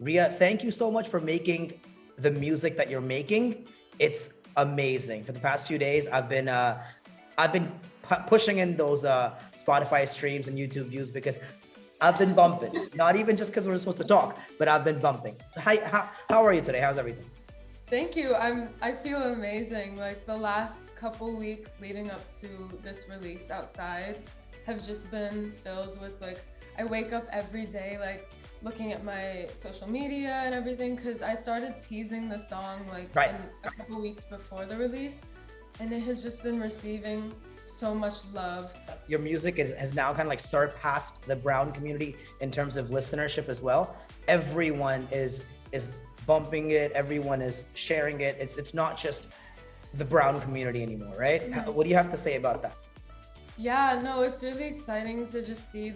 Rhea, thank you so much for making the music that you're making. It's amazing. For the past few days, I've been pushing in those Spotify streams and YouTube views because I've been bumping. Not even just because we're supposed to talk, but I've been bumping. So how are you today? How's everything? Thank you. I feel amazing. Like the last couple weeks leading up to this release outside have just been filled with like I wake up every day like looking at my social media and everything because I started teasing the song like Right. in a couple weeks before the release, and it has just been receiving so much love. Your music has now kind of like surpassed the brown community in terms of listenership as well. Everyone is bumping it. Everyone is sharing it. It's not just the brown community anymore, right? Mhm. What do you have to say about that? Yeah, no, it's really exciting to just see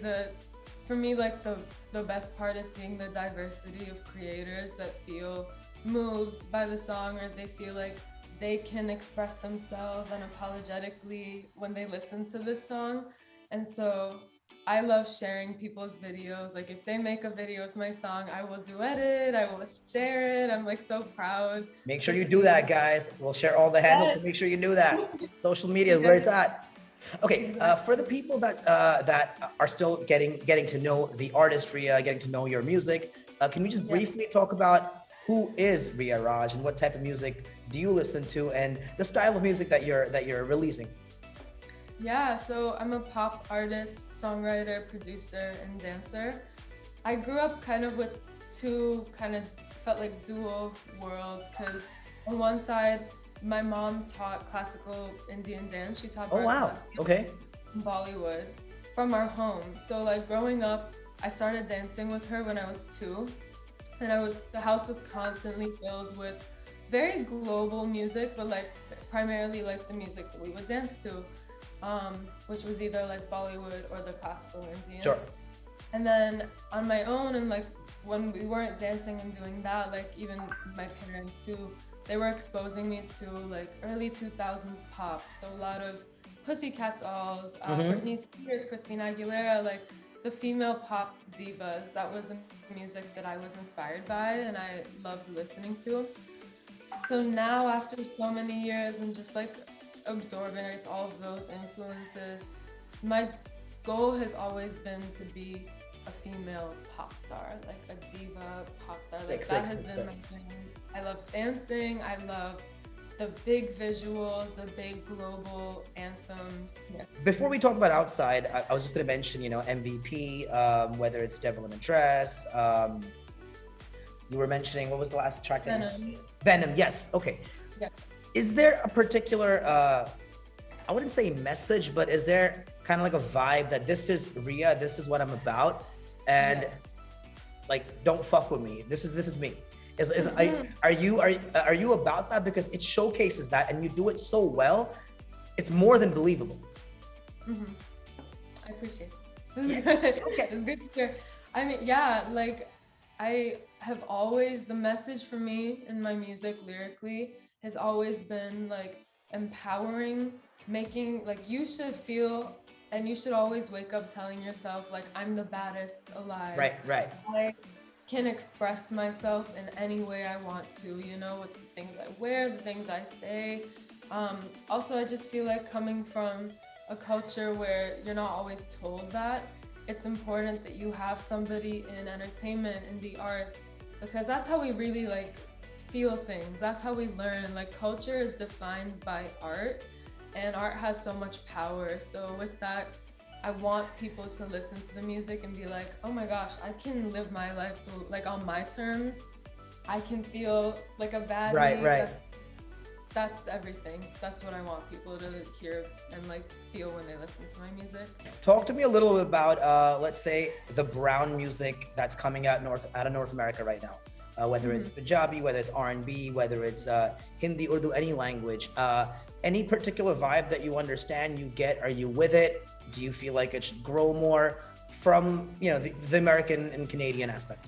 for me, like the best part is seeing the diversity of creators that feel moved by the song or they feel like they can express themselves unapologetically when they listen to this song. And so I love sharing people's videos. Like if they make a video with my song, I will duet it, I will share it. I'm like so proud Make sure to you do see. that, guys. We'll share all the handles, Yes. but make sure you do that. Social media is where Yes, it's at. Okay, for the exactly. people that are still getting to know the artist Rhea, getting to know your music, can you just Yeah. briefly talk about who is Rhea Raj and what type of music do you listen to, and the style of music that you're releasing? Yeah, so I'm a pop artist, songwriter, producer, and dancer. I grew up kind of with two kind of felt like dual worlds because on one side, my mom taught classical Indian dance. She taught Oh wow. Bharatanatyam Okay. in Bollywood from our home. So like growing up, I started dancing with her when I was 2, and the house was constantly filled with very global music, but like primarily like the music that we would dance to, which was either like Bollywood or the classical Indian. Sure. And then on my own, and like when we weren't dancing and doing that, like even my parents too, they were exposing me to like early 2000s pop. So a lot of Pussycat Dolls, Mm-hmm. Britney Spears, Christina Aguilera, like the female pop divas. That was the music that I was inspired by and I loved listening to. So now, after so many years and just like absorbing all of those influences, my goal has always been to be a female pop star, like a diva pop star. Like Sick, that sick, has sick, been sick. my thing. I love dancing. I love the big visuals, the big global anthems. Yeah. Before we talk about outside, I was just going to mention, MVP, whether it's Devil in a Dress. You were mentioning, what was the last track that Venom. Venom, yes. Okay. Yeah. Is there a particular, I wouldn't say message, but is there kind of like a vibe that this is Rhea, this is what I'm about, and Yes. like don't fuck with me. This is me. Mhm. Are you about that, because it showcases that and you do it so well, it's more than believable. Mhm. I appreciate it. This is Yeah. good. Okay. It's good to hear. I mean, yeah, like I have always, the message for me in my music lyrically has always been like empowering, making like you should feel and you should always wake up telling yourself like I'm the baddest alive. Right, right. I can express myself in any way I want to, with the things I wear, the things I say. Also, I just feel like coming from a culture where you're not always told that, it's important that you have somebody in entertainment, in the arts, because that's how we really like feel things. That's how we learn. Like culture is defined by art, and art has so much power. So with that, I want people to listen to the music and be like, oh my gosh, I can live my life like on my terms. I can feel like a Right, baddie. right. That's everything. That's what I want people to hear and like feel when they listen to my music. Talk to me a little bit about, let's say, the brown music that's coming out of North America right now. Whether it's Mhm. Punjabi, whether it's R&B, whether it's Hindi, Urdu, any language. Any particular vibe that you understand, you get? Are you with it? Do you feel like it should grow more from, the American and Canadian aspect?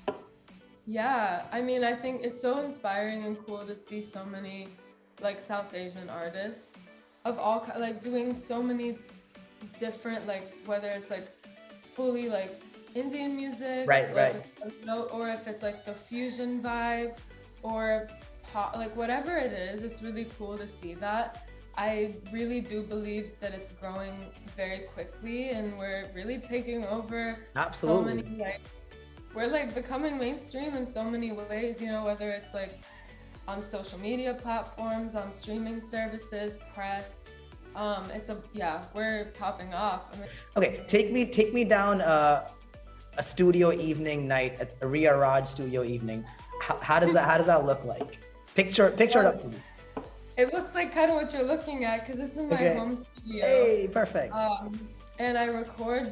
Yeah, I mean, I think it's so inspiring and cool to see so many like South Asian artists of like doing so many different, like whether it's like fully like Indian music, Right, like, right. or if it's like the fusion vibe, or pop, like whatever it is, it's really cool to see that. I really do believe that it's growing very quickly, and we're really taking over so many, Absolutely. like, we're like becoming mainstream in so many ways, you know, whether it's like on social media platforms, on streaming services, press. We're popping off. I mean, Okay, take me down a studio evening night, a Rhea Raj studio evening. How does that look like? Picture it up for me. it looks like kind of what you're looking at, because this is my Okay. home studio. Hey, perfect. And I record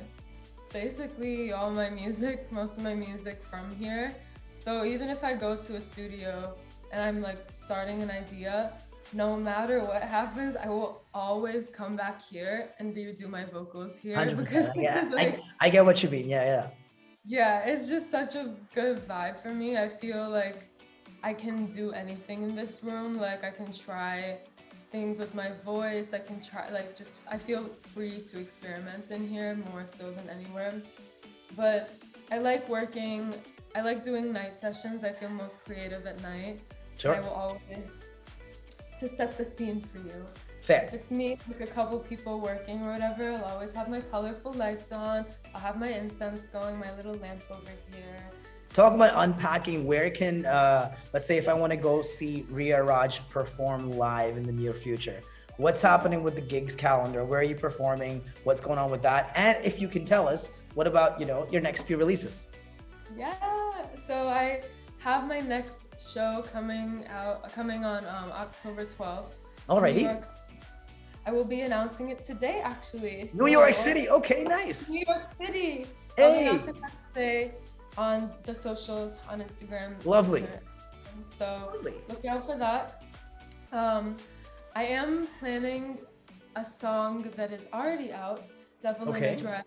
basically all my music, most of my music from here. So even if I go to a studio and I'm like starting an idea, no matter what happens, I will always come back here and redo my vocals here. 100%. Yeah, Like, I get what you mean. Yeah, yeah. yeah, it's just such a good vibe for me. I feel like I can do anything in this room. Like, I can try things with my voice. I can try, like, just, I feel free to experiment in here more so than anywhere. But I like working, I like doing night sessions. I feel most creative at night. Sure. And I will always, to set the scene for you. Fair. If it's me, like a couple people working or whatever, I'll always have my colorful lights on. I'll have my incense going, my little lamp over here. Talk about unpacking. Where can, let's say if I want to go see Rhea Raj perform live in the near future, what's happening with the gigs calendar? Where are you performing? What's going on with that? And if you can tell us, what about, your next few releases? Yeah, so I have my next show coming on October 12th. Alrighty. I will be announcing it today, actually. New York City. Okay, nice. New York City. Hey. I'll be announcing that today on the socials, on Instagram. Lovely. So Lovely. look out for that. I am planning a song that is already out, Devil in a Dress.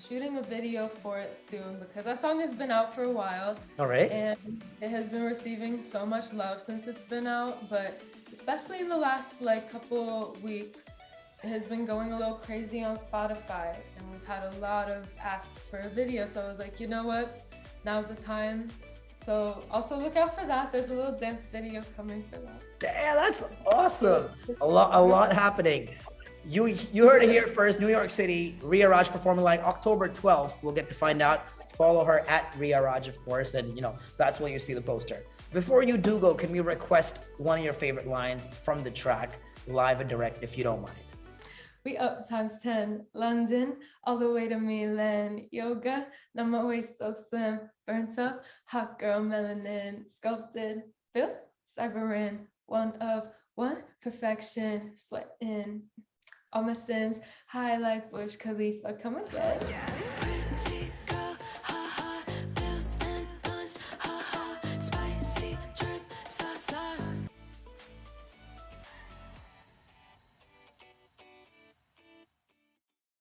Shooting a video for it soon, because that song has been out for a while. All right. And it has been receiving so much love since it's been out, but especially in the last couple weeks, it has been going a little crazy on Spotify, and we've had a lot of asks for a video. So I was like, you know what? Now's the time. So also look out for that. There's a little dance video coming for that. Damn, that's awesome. A lot happening. You heard it here first. New York City, Rhea Raj performing live October 12th. We'll get to find out. Follow her at Rhea Raj, of course, and that's where you see the poster. Before you do go, can we request one of your favorite lines from the track, live and direct, if you don't mind? We up ×10, London, all the way to Milan. Yoga, now my waist so slim, burnt up, hot girl melanin, sculpted, built, cyberin, one of one, perfection, sweating. All my sins, high like Burj Khalifa, come again.